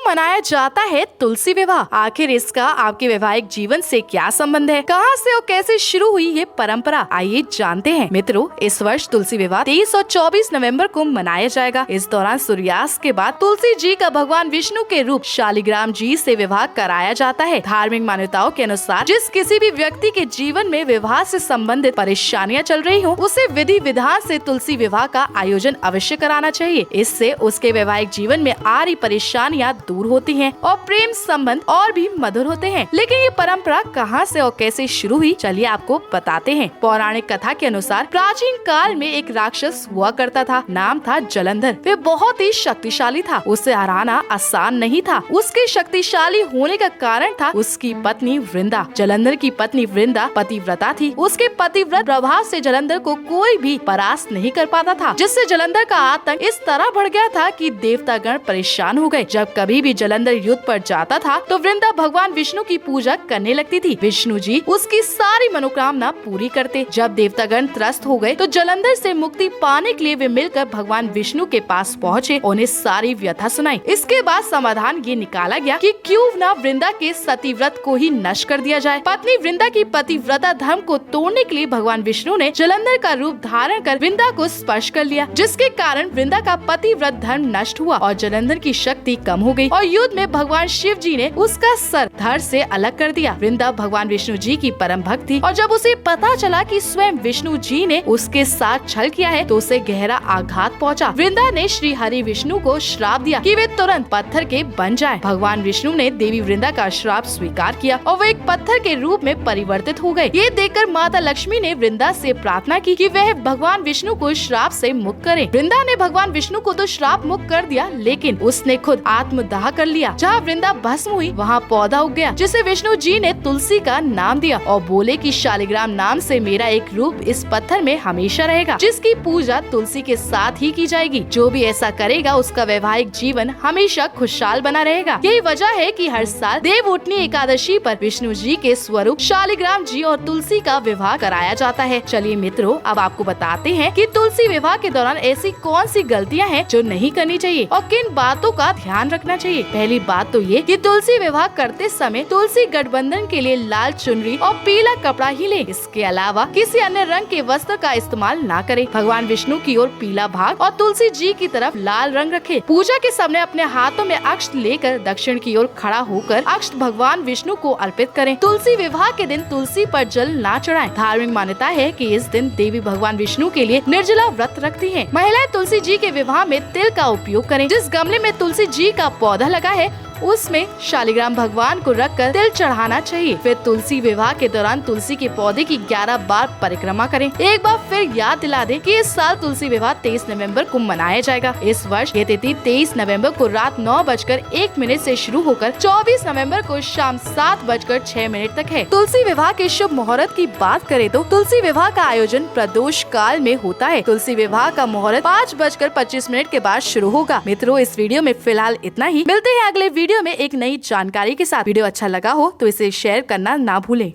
मनाया जाता है तुलसी विवाह? आखिर इसका आपके वैवाहिक जीवन से क्या संबंध है? कहां से और कैसे शुरू हुई ये परंपरा? आइए जानते हैं। मित्रों, इस वर्ष तुलसी विवाह 23 और 24 नवंबर को मनाया जाएगा। इस दौरान सूर्यास्त के बाद तुलसी जी का भगवान विष्णु के रूप शालिग्राम जी से विवाह कराया जाता है। धार्मिक मान्यताओं के अनुसार जिस किसी भी व्यक्ति के जीवन में विवाह से संबंधित परेशानियां चल रही हो, उसे विधि विधान से तुलसी विवाह का आयोजन अवश्य कराना चाहिए। इससे उसके वैवाहिक जीवन में आ रही परेशानियां दूर होती हैं और प्रेम संबंध और भी मधुर होते हैं। लेकिन ये परंपरा कहां से और कैसे शुरू हुई, चलिए आपको बताते हैं। पौराणिक कथा के अनुसार प्राचीन काल में एक राक्षस हुआ करता था, नाम था जलंधर। वे बहुत ही शक्तिशाली था, उसे हराना आसान नहीं था। उसके शक्तिशाली होने का कारण था उसकी पत्नी वृंदा। जलंधर की पत्नी वृंदा पतिव्रता थी। उसके पतिव्रत प्रभाव से जलंधर को कोई भी परास्त नहीं कर पाता था, जिससे जलंधर का आतंक इस तरह बढ़ गया था कि देवतागण परेशान हो गए। जब कभी भी जलंधर युद्ध पर जाता था तो वृंदा भगवान विष्णु की पूजा करने लगती थी। विष्णु जी उसकी सारी मनोकामना पूरी करते। जब देवतागण त्रस्त हो गए तो जलंधर से मुक्ति पाने के लिए वे मिलकर भगवान विष्णु के पास पहुँचे, उन्हें सारी व्यथा सुनाई। इसके बाद समाधान ये निकाला गया कि क्यों न वृंदा के सतीव्रत को ही नष्ट कर दिया जाए। पत्नी वृंदा की पतिव्रता धर्म को तोड़ने के लिए भगवान विष्णु ने जलंधर का रूप धारण कर वृंदा को स्पर्श कर लिया, जिसके कारण वृंदा का पतिव्रत धर्म नष्ट हुआ और जलंधर की शक्ति कम हो गई और युद्ध में भगवान शिव जी ने उसका सर धड़ से अलग कर दिया। वृंदा भगवान विष्णु जी की परम भक्त थी और जब उसे पता चला कि स्वयं विष्णु जी ने उसके साथ छल किया है तो उसे गहरा आघात पहुंचा। वृंदा ने श्री हरि विष्णु को श्राप दिया कि वे तुरंत पत्थर के बन जाए। भगवान विष्णु ने देवी वृंदा का श्राप स्वीकार किया और वो एक पत्थर के रूप में परिवर्तित हो गए। ये देखकर माता लक्ष्मी ने वृंदा से प्रार्थना की कि वह भगवान विष्णु को श्राप से मुक्त करे। वृंदा ने भगवान विष्णु को तो श्राप मुक्त कर दिया, लेकिन उसने खुद आत्मदाह कर लिया। जहाँ वृंदा भस्म हुई वहाँ पौधा उग गया, जिसे विष्णु जी ने तुलसी का नाम दिया और बोले कि शालिग्राम नाम से मेरा एक रूप इस पत्थर में हमेशा रहेगा, जिसकी पूजा तुलसी के साथ ही की जाएगी। जो भी ऐसा करेगा उसका वैवाहिक जीवन हमेशा खुशहाल बना रहेगा। यही वजह है कि हर साल देवउठनी एकादशी पर विष्णु जी के स्वरूप शालिग्राम जी और तुलसी का विवाह कराया जाता है। चलिए मित्रों, अब आपको बताते हैं कि तुलसी विवाह के दौरान ऐसी कौन सी गलतियां हैं जो नहीं करनी चाहिए और किन बातों का ध्यान रखना चाहिए। पहली बात तो ये कि तुलसी विवाह करते समय तुलसी गठबंधन के लिए लाल चुनरी और पीला कपड़ा ही ले। इसके अलावा किसी अन्य रंग के वस्त्र का इस्तेमाल ना करें। भगवान विष्णु की ओर पीला भाग और तुलसी जी की तरफ लाल रंग रखें। पूजा के समय अपने हाथों में अक्षत लेकर दक्षिण की ओर खड़ा होकर अक्षत भगवान विष्णु को अर्पित करें। तुलसी विवाह के दिन तुलसी पर जल ना चढ़ाएं। धार्मिक मान्यता है कि इस दिन देवी भगवान विष्णु के लिए निर्जला व्रत रखती हैं। महिलाएं तुलसी जी के विवाह में तिल का उपयोग करें। जिस गमले में तुलसी जी का पौधा लगा है उसमें शालिग्राम भगवान को रखकर तिल चढ़ाना चाहिए। फिर तुलसी विवाह के दौरान तुलसी के पौधे की 11 बार परिक्रमा करें। एक बार फिर याद दिला दें कि इस साल तुलसी विवाह 23 नवंबर को मनाया जाएगा। इस वर्ष ये तिथि 23 नवंबर को रात 9:01 से शुरू होकर 24 नवंबर को शाम 7:06 तक है। तुलसी विवाह के शुभ मुहूर्त की बात करें तो तुलसी विवाह का आयोजन प्रदोष काल में होता है। तुलसी विवाह का मुहूर्त 5:25 के बाद शुरू होगा। मित्रों, इस वीडियो में फिलहाल इतना ही। मिलते हैं अगले वीडियो में एक नई जानकारी के साथ। वीडियो अच्छा लगा हो तो इसे शेयर करना ना भूलें।